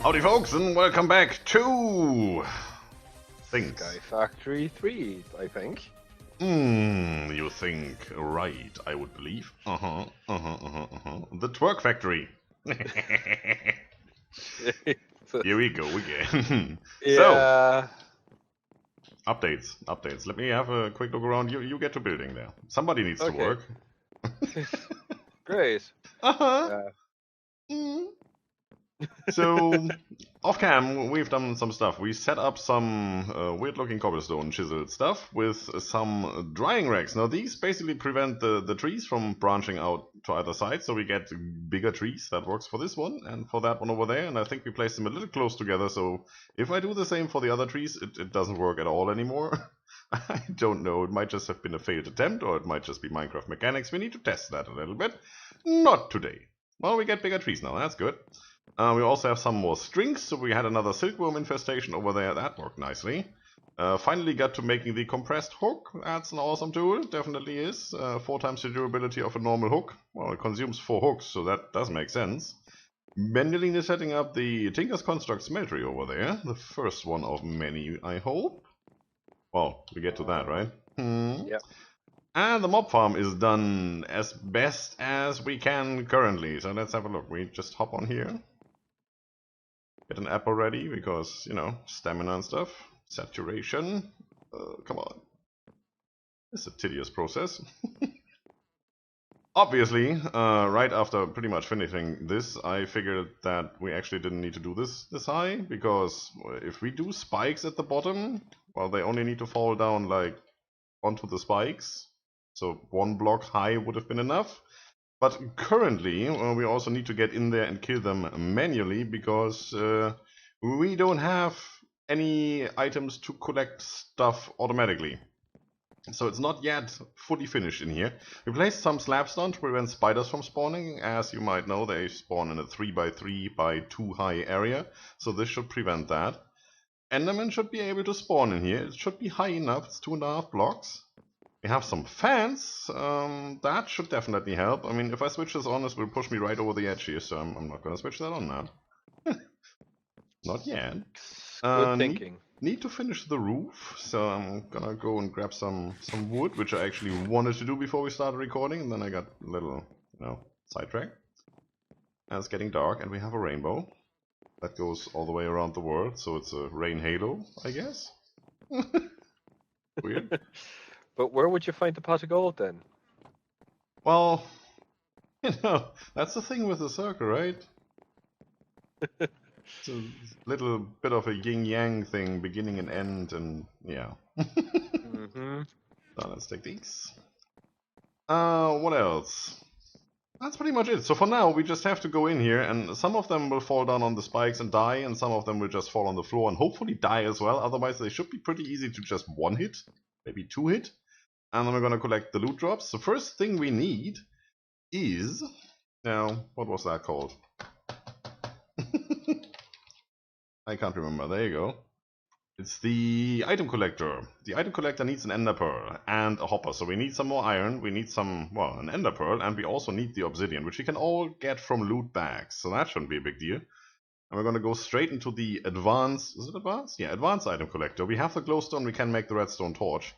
Howdy folks, and welcome back to things. Sky Factory 3, I think. You think right, I would believe. The Twerk Factory. Here we go again. Yeah. So, updates. Let me have a quick look around. You get to building there. Somebody needs to work. Great. So, off cam, we've done some stuff. We set up some weird-looking cobblestone chiseled stuff with some drying racks. Now, these basically prevent the trees from branching out to either side, so we get bigger trees. That works for this one and for that one over there, and I think we placed them a little close together, so if I do the same for the other trees, it doesn't work at all anymore. I don't know, it might just have been a failed attempt, or it might just be Minecraft mechanics. We need to test that a little bit. Not today. Well, we get bigger trees now, that's good. We also have some more strings, so we had another silkworm infestation over there. That worked nicely. Finally got to making the compressed hook. That's an awesome tool, definitely is. 4 times the durability of a normal hook. Well, it consumes 4 hooks, so that does make sense. Bendilin is setting up the Tinker's Construct smeltery over there. The first one of many, I hope. Well, we get to that, right? Yep. And the mob farm is done as best as we can currently. So let's have a look. We just hop on here. Get an apple ready because, you know, stamina and stuff. Saturation. Come on. It's a tedious process. Obviously, right after pretty much finishing this, I figured that we actually didn't need to do this high. Because if we do spikes at the bottom, well, they only need to fall down like onto the spikes. So 1 block high would have been enough. But currently, we also need to get in there and kill them manually because we don't have any items to collect stuff automatically. So it's not yet fully finished in here. We placed some slabs down to prevent spiders from spawning. As you might know, they spawn in a 3x3 by 2 high area. So this should prevent that. Endermen should be able to spawn in here. It should be high enough. It's 2.5 blocks. We have some fans, that should definitely help. I mean, if I switch this on, this will push me right over the edge here, so I'm not gonna switch that on now. Not yet. Good thinking. Need to finish the roof, so I'm gonna go and grab some wood, which I actually wanted to do before we started recording, and then I got a little, you know, sidetracked. And it's getting dark, and we have a rainbow that goes all the way around the world, so it's a rain halo, I guess. Weird. But where would you find the pot of gold then? Well, you know, that's the thing with the circle, right? It's a little bit of a yin-yang thing, beginning and end, and yeah. So let's take these. What else? That's pretty much it. So for now, we just have to go in here, and some of them will fall down on the spikes and die, and some of them will just fall on the floor and hopefully die as well. Otherwise, they should be pretty easy to just 1 hit, maybe 2 hit. And then we're going to collect the loot drops. The first thing we need is... Now, what was that called? I can't remember. There you go. It's the item collector. The item collector needs an ender pearl and a hopper. So we need some more iron. We need some, well, an ender pearl. And we also need the obsidian, which we can all get from loot bags. So that shouldn't be a big deal. And we're going to go straight into the advanced... Is it advanced? Yeah, advanced item collector. We have the glowstone. We can make the redstone torch.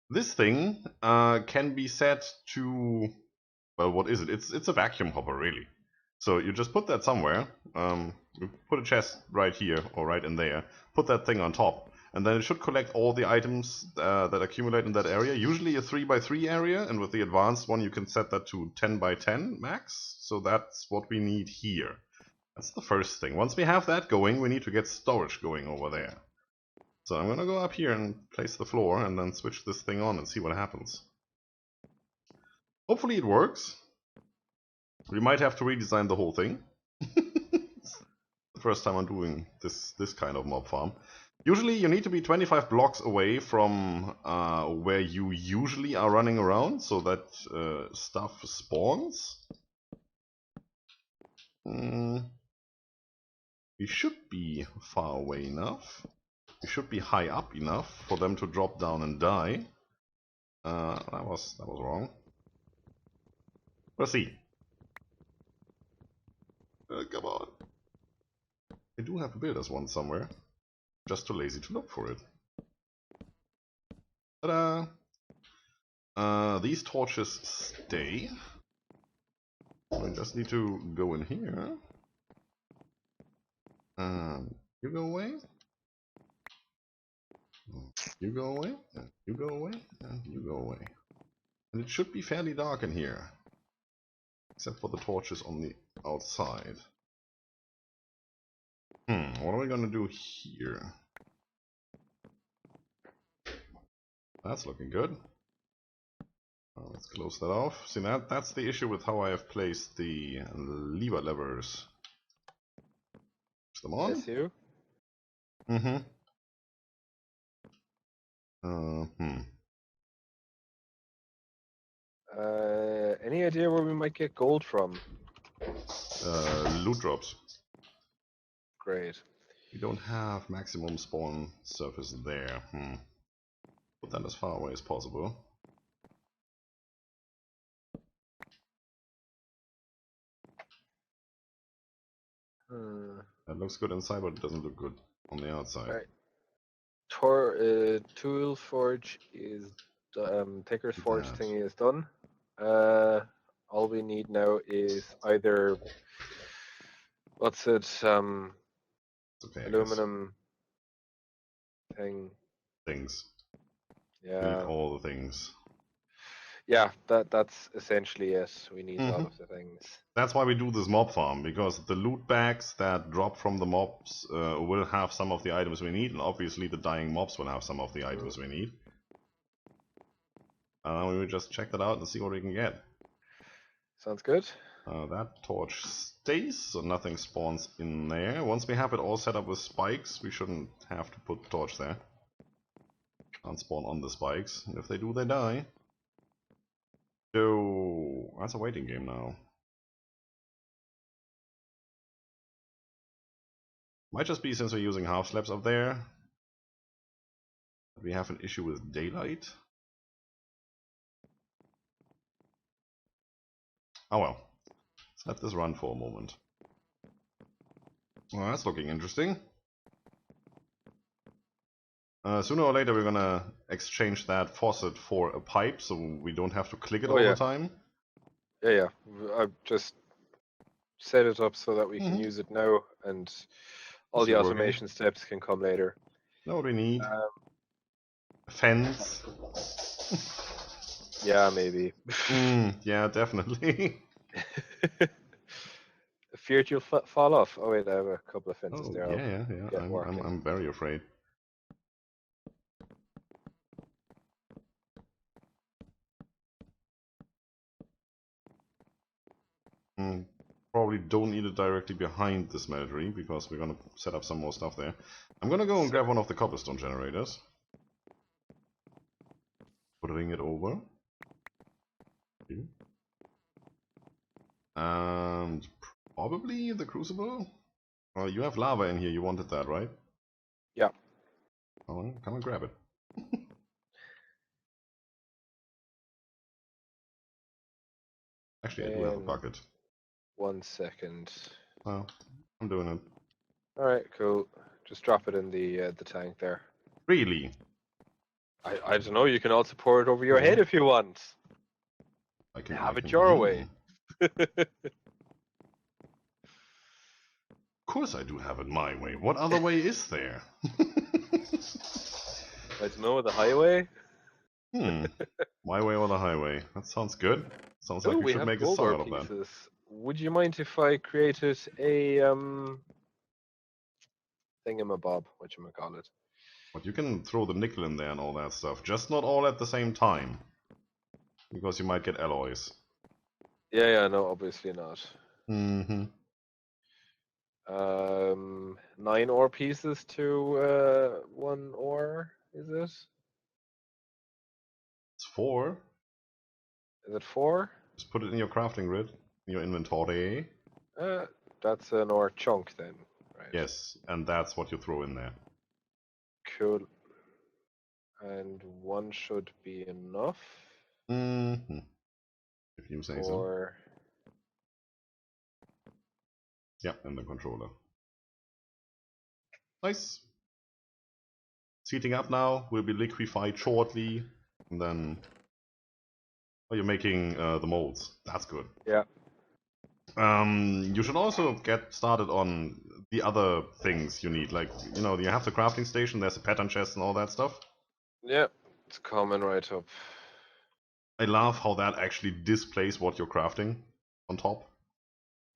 This thing can be set to, well, what is it? It's a vacuum hopper, really. So you just put that somewhere. You put a chest right here or right in there. Put that thing on top, and then it should collect all the items that accumulate in that area. Usually a 3x3 area, and with the advanced one, you can set that to 10x10 max. So that's what we need here. That's the first thing. Once we have that going, we need to get storage going over there. So I'm gonna go up here and place the floor and then switch this thing on and see what happens. Hopefully it works. We might have to redesign the whole thing. It's the first time I'm doing this kind of mob farm. Usually you need to be 25 blocks away from where you usually are running around so that stuff spawns. We should be far away enough. We should be high up enough for them to drop down and die. That was wrong. Let's see. Come on. It we do have a builder's one somewhere. Just too lazy to look for it. Ta-da! These torches stay. I just need to go in here. You go away. You go away. And you go away. And you go away. And it should be fairly dark in here. Except for the torches on the outside. What are we gonna do here? That's looking good. Let's close that off. See, that's the issue with how I have placed the lever levers. Push them on. Yes, you. Any idea where we might get gold from? Loot drops. Great. We don't have maximum spawn surface there. Put that as far away as possible. That looks good inside, but it doesn't look good on the outside. Right. Tool forge is Tinker's forge thingy is done. All we need now is either what's it? Okay, aluminum things. Yeah. We need all the things. Yeah, that's essentially it. We need a lot of the things. That's why we do this mob farm, because the loot bags that drop from the mobs will have some of the items we need, and obviously the dying mobs will have some of the items we need. We will just check that out and see what we can get. Sounds good. That torch stays, so nothing spawns in there. Once we have it all set up with spikes, we shouldn't have to put the torch there. Can't spawn on the spikes, and if they do, they die. So that's a waiting game now. Might just be since we're using half slabs up there. We have an issue with daylight. Oh well. Let's let this run for a moment. Well, that's looking interesting. Sooner or later we're gonna exchange that faucet for a pipe, so we don't have to click it all the time. Yeah. I've just set it up so that we can use it now, and all the automation steps can come later. Know what we need? A fence. Yeah, maybe. Yeah, definitely. Feared you'll fall off. Oh wait, I have a couple of fences there. Yeah. I'm very afraid. Probably don't need it directly behind the smeltery, because we're gonna set up some more stuff there. I'm gonna go and grab one of the cobblestone generators. Putting it over. And probably the crucible? Well, you have lava in here, you wanted that, right? Yeah. Oh, come and grab it. Actually, I do have a bucket. 1 second. Oh, I'm doing it. Alright, cool. Just drop it in the tank there. Really? I don't know, you can also pour it over your head if you want. I can have it your way. Of course I do have it my way. What other way is there? I don't know, the highway? My way or the highway. That sounds good. Sounds like we should make a song out of that. Would you mind if I created a thingamabob, whatchamacallit? But you can throw the nickel in there and all that stuff. Just not all at the same time. Because you might get alloys. Yeah, no, obviously not. 9 ore pieces to 1 ore, is it? It's 4. Is it 4? Just put it in your crafting grid, in your inventory. That's an ore chunk then, right? Yes, and that's what you throw in there. Cool. And 1 should be enough. If you say so. Yeah, in the controller. Nice. It's heating up now, will be liquefied shortly, and then... Oh, you're making the molds. That's good. Yeah. You should also get started on the other things you need. Like, you know, you have the crafting station, there's a pattern chest and all that stuff. Yeah, it's coming right up. I love how that actually displays what you're crafting on top.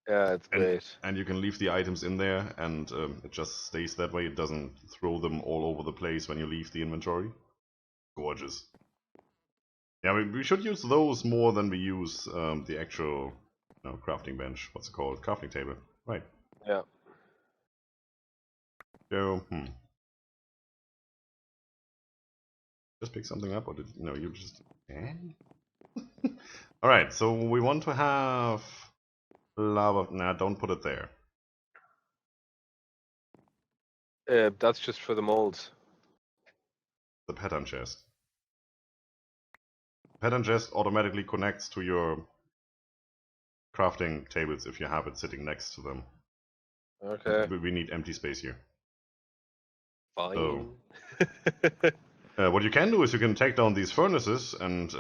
Yeah, it's great. And you can leave the items in there, and it just stays that way. It doesn't throw them all over the place when you leave the inventory. Gorgeous. Yeah, we should use those more than we use the actual crafting bench. What's it called? Crafting table. Right. Yeah. So, just pick something up, or did you just... Alright, so we want to have lava... Nah, don't put it there. That's just for the molds. The pattern chest. Pattern chest automatically connects to your crafting tables if you have it sitting next to them. Okay. We need empty space here. Fine. What you can do is you can take down these furnaces and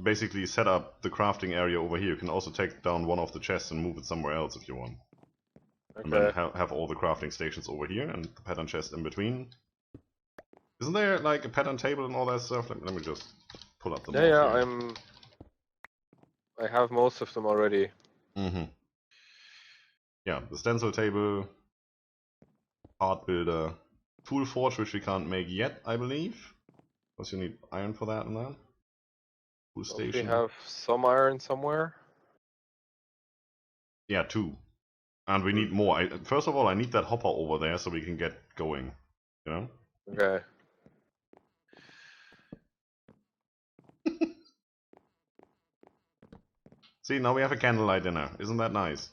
basically set up the crafting area over here. You can also take down one of the chests and move it somewhere else if you want. Okay. And then have all the crafting stations over here and the pattern chest in between. Isn't there like a pattern table and all that stuff? Let me just pull up the mod Yeah, I have most of them already. Yeah, the stencil table, part builder, tool forge, which we can't make yet, I believe. Because you need iron for that and that. Tool station. We have some iron somewhere. Yeah, 2. And we need more. First of all, I need that hopper over there so we can get going. You know? Okay. See, now we have a candlelight dinner. Isn't that nice?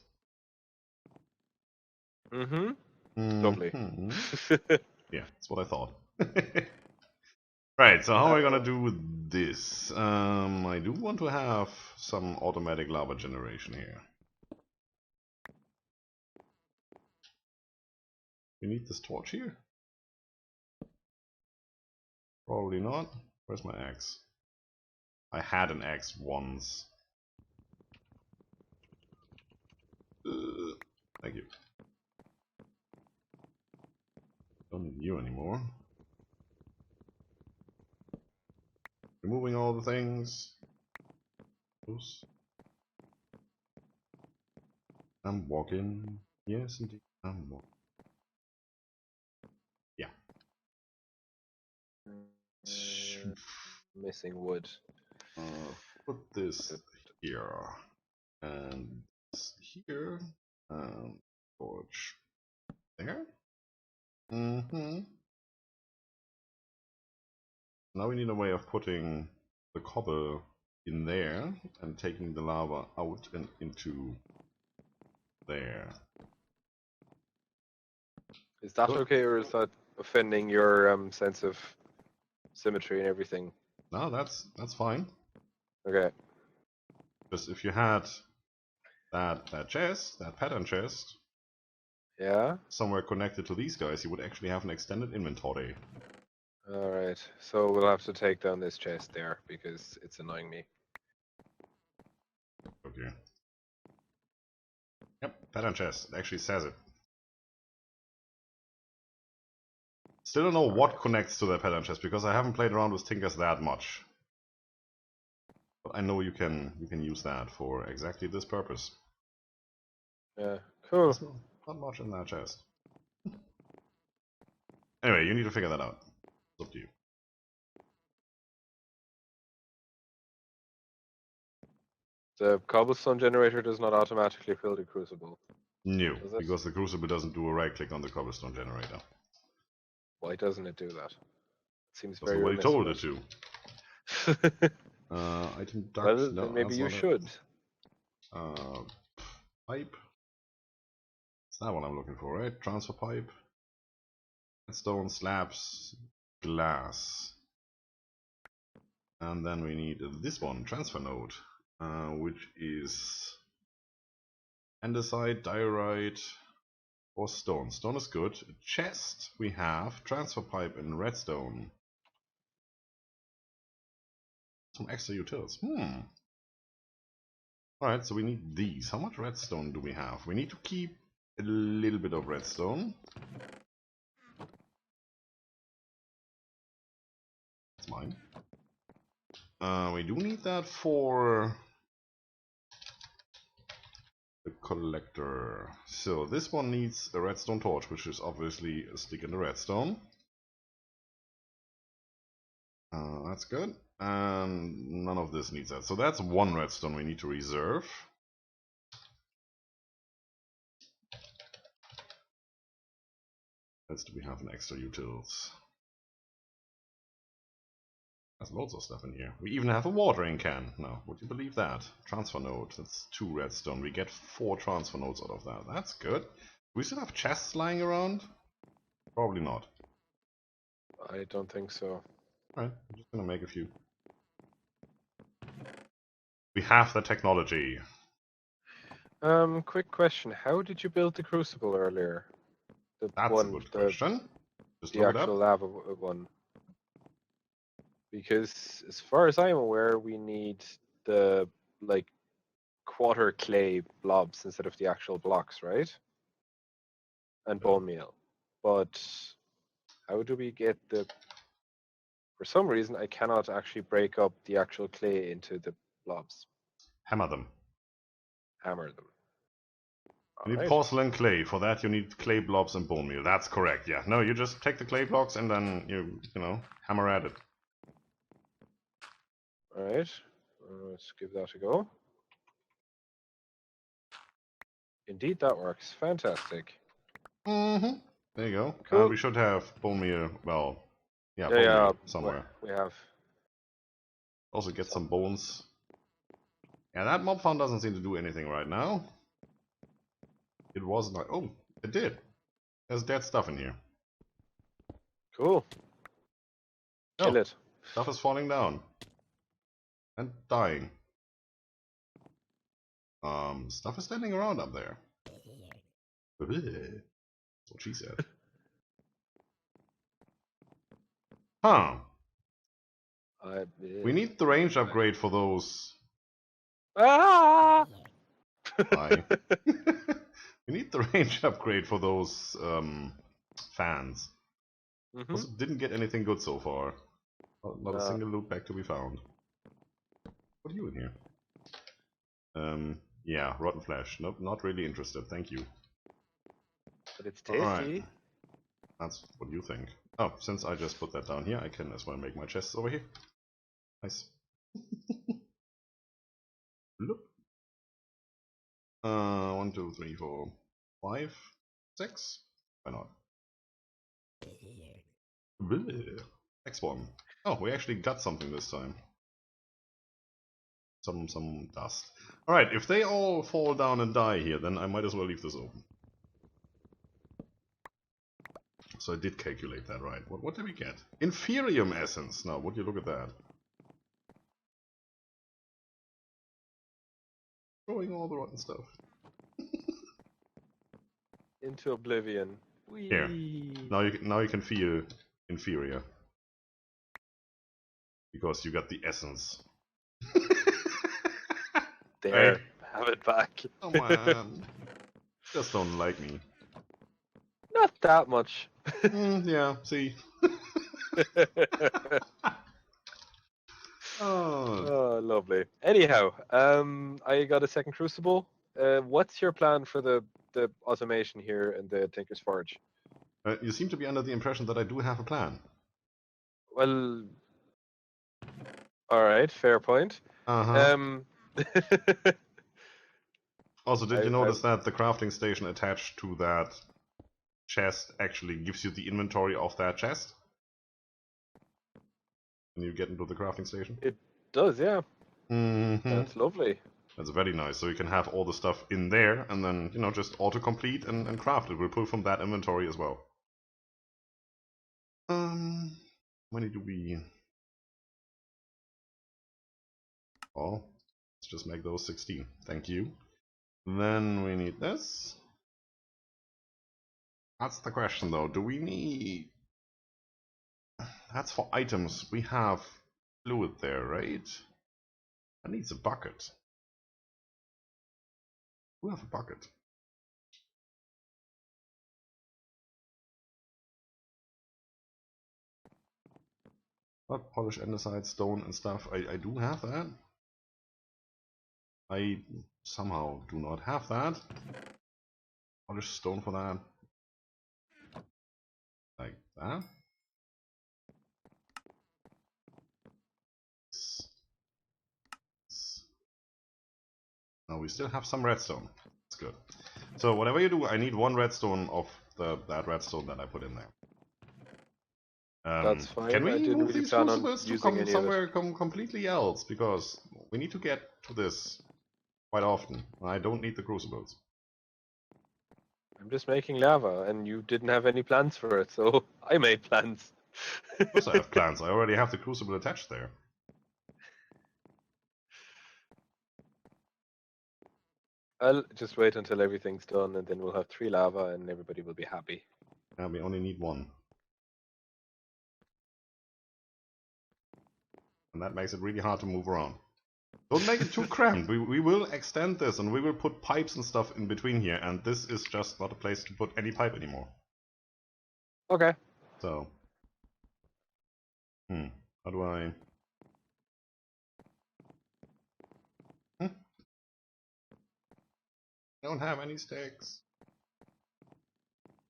Lovely. Yeah, that's what I thought. Right, so how are we gonna do with this? I do want to have some automatic lava generation here. We need this torch here? Probably not. Where's my axe? I had an axe once. Thank you. Don't need you anymore. Removing all the things. Oops. I'm walking. Yes, indeed. I'm walking. Yeah. Missing wood. Put this here. And this here. Torch there. Now we need a way of putting the cobble in there and taking the lava out and into there. Is that okay, or is that offending your sense of symmetry and everything? No, that's fine. Okay. Because if you had that chest, that pattern chest, Yeah. somewhere connected to these guys, you would actually have an extended inventory. Alright, so we'll have to take down this chest there because it's annoying me. Okay. Yep, pattern chest. It actually says it. Still don't know what connects to that pattern chest because I haven't played around with Tinkers that much. But I know you can use that for exactly this purpose. Yeah, cool. There's not much in that chest. Anyway, you need to figure that out. It's up to you. The cobblestone generator does not automatically fill the crucible. No, because the crucible doesn't do a right click on the cobblestone generator. Why doesn't it do that? It seems That's very what he told it to. to. Item duct. Well, No, then maybe you should. Pipe. That's not what I'm looking for, right? Transfer pipe. Stone slabs. Glass. And then we need this one, transfer node, which is andesite, diorite, Or stone. Stone is good. Chest, we have transfer pipe and redstone. Some extra utils. Alright, so we need these. How much redstone do we have? We need to keep a little bit of redstone. That's mine. We do need that for the collector. So this one needs a redstone torch, which is obviously a stick in the redstone. That's good. And none of this needs that. So that's one redstone we need to reserve. Let's do we have an extra utils. There's loads of stuff in here. We even have a watering can. Now, would you believe that? Transfer node. That's 2 redstone. We get 4 transfer nodes out of that. That's good. Do we still have chests lying around? Probably not. I don't think so. Alright, I'm just gonna make a few. We have the technology. Quick question. How did you build the crucible earlier? That's a good question. Just the look it actual up. lava one. Because as far as I'm aware, we need the like quarter clay blobs instead of the actual blocks, right? And bone meal. But how do we get the... For some reason, I cannot actually break up the actual clay into the blobs. Hammer them. Hammer them. You need porcelain clay. For that you need clay blobs and bone meal. That's correct, yeah. No, you just take the clay blocks and then you know, hammer at it. Alright. Let's give that a go. Indeed, that works. Fantastic. There you go. Cool. We should have bone meal, well, yeah, bone Yeah, meal somewhere. we have. Also get some bones. Yeah, that mob farm doesn't seem to do anything right now. It was not. Oh, it did. There's dead stuff in here. Cool. Kill it. Stuff is falling down. And dying. Stuff is standing around up there. That's what she said. Huh. We need the range upgrade for those. Ah! Bye. We need the range upgrade for those fans. Also didn't get anything good so far. Not a single loot pack to be found. What are you in here? Yeah, rotten flesh. Nope, not really interested. Thank you. But it's tasty. Alright. That's what you think. Oh, since I just put that down here, I can as well make my chests over here. Nice. Look. 1, 2, 3, 4, 5, 6. Why not? Next one. Oh, we actually got something this time. Some dust. Alright, if they all fall down and die here, then I might as well leave this open. So I did calculate that right. What did we get? Inferium essence. Now, would you look at that? Throwing all the rotten stuff. Into oblivion. Whee. Here. Now you can feel inferior. Because you got the essence. There. Hey. Have it back. Oh man. Just don't like me. Not that much. Yeah, see. Oh, lovely. Anyhow, I got a second crucible. What's your plan for the automation here in the Tinker's Forge? You seem to be under the impression that I do have a plan. Well, alright, fair point. Also, did you notice that the crafting station attached to that chest actually gives you the inventory of that chest? When you get into the crafting station? It does, yeah. That's lovely. That's very nice. So you can have all the stuff in there and then, you know, just auto-complete and craft. It will pull from that inventory as well. How many do we... Oh, let's just make those 16. Thank you. Then we need this. That's the question, though. Do we need... That's for items. We have fluid there, right? That needs a bucket. We have a bucket. Not polished andesite, stone and stuff. I do have that. I somehow do not have that. Polished stone for that. Like that. Now we still have some redstone. That's good. So whatever you do, I need one redstone of that redstone that I put in there. That's fine. Can we I didn't move really these plan on crucibles to using come any of it. somewhere completely else? Because we need to get to this quite often. I don't need the crucibles. I'm just making lava, and you didn't have any plans for it, so I made plans. Of course I have plans. I already have the crucible attached there. I'll just wait until everything's done, and then we'll have 3 lava, and everybody will be happy. Yeah, we only need one. And that makes it really hard to move around. Don't make it too cramped. We will extend this, and we will put pipes and stuff in between here, and this is just not a place to put any pipe anymore. Okay. So... how do I... I don't have any sticks.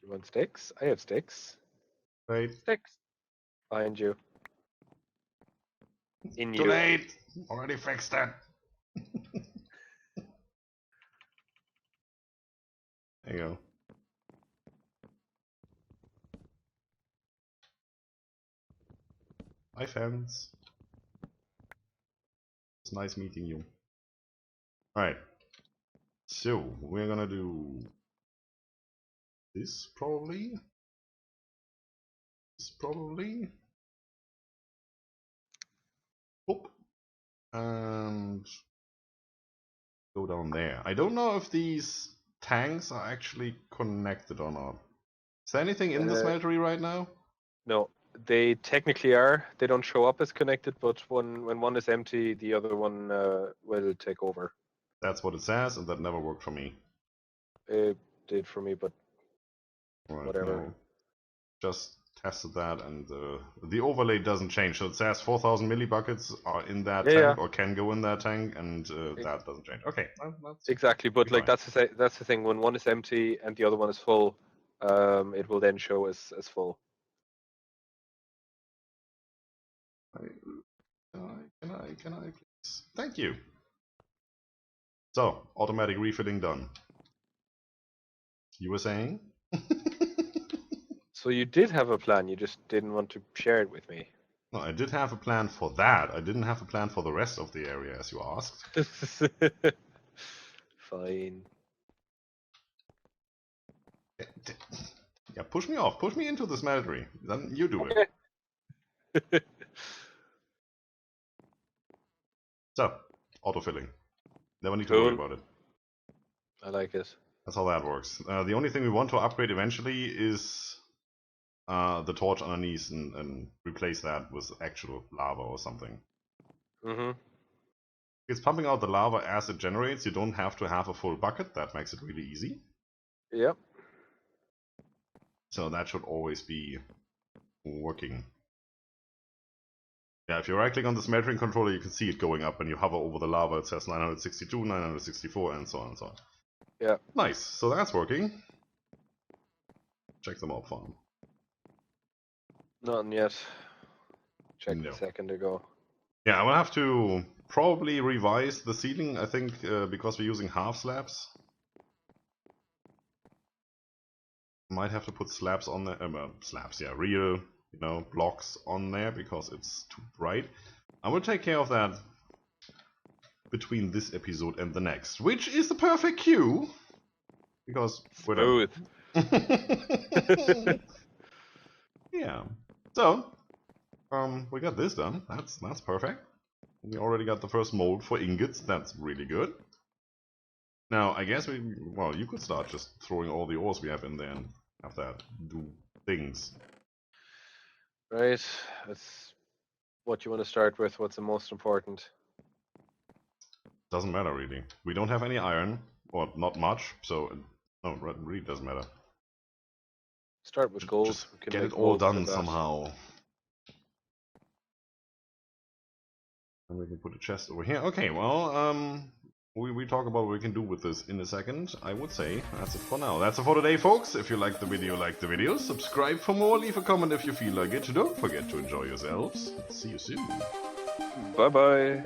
You want sticks? I have sticks. Wait. Sticks. Behind you. In Too you. late! Already fixed that. There you go. Hi, fans. It's nice meeting you. Alright. So, we're gonna do this probably. This probably. Boop. And go down there. I don't know if these tanks are actually connected or not. Is there anything in the smeltery right now? No, they technically are. They don't show up as connected, but when one is empty, the other one will take over. That's what it says, and that never worked for me. It did for me, but Right, whatever. no. Just tested that, and the overlay doesn't change. So it says 4,000 millibuckets are in that tank, or can go in that tank, and that doesn't change. Okay, that's exactly. But like fine. that's the thing. When one is empty and the other one is full, it will then show as full. Can I please? Thank you. So, automatic refilling done. You were saying? So you did have a plan, you just didn't want to share it with me. No, I did have a plan for that. I didn't have a plan for the rest of the area, as you asked. Fine. Yeah, push me off. Push me into the smeltery. Then you do it. So, autofilling. Never need to worry about it. I like it. That's how that works. The only thing we want to upgrade eventually is the torch underneath and replace that with actual lava or something. It's pumping out the lava as it generates. You don't have to have a full bucket. That makes it really easy. Yep. So that should always be working. Yeah, if you right click on the smeltering controller, you can see it going up. When you hover over the lava, it says 962, 964, and so on and so on. Yeah. Nice. So that's working. Check the mob farm. Nothing yet. Checked a second ago. Yeah, I will have to probably revise the ceiling, I think, because we're using half slabs. Might have to put slabs on there, slabs, yeah, real, blocks on there because it's too bright. I will take care of that between this episode and the next, which is the perfect cue because we're done. Yeah. So, we got this done. That's perfect. We already got the first mold for ingots. That's really good. Now, I guess you could start just throwing all the ores we have in there and have that do things. Right. That's what you want to start with. What's the most important? Doesn't matter really. We don't have any iron, or not much, so no, it really doesn't matter. Start with gold. Just We can get make it all most of done that. somehow. And we can put a chest over here. Okay, well, we talk about what we can do with this in a second. I would say that's it for now. That's it for today, folks. If you liked the video, subscribe for more, leave a comment if you feel like it. Don't forget to enjoy yourselves. See you soon. Bye bye.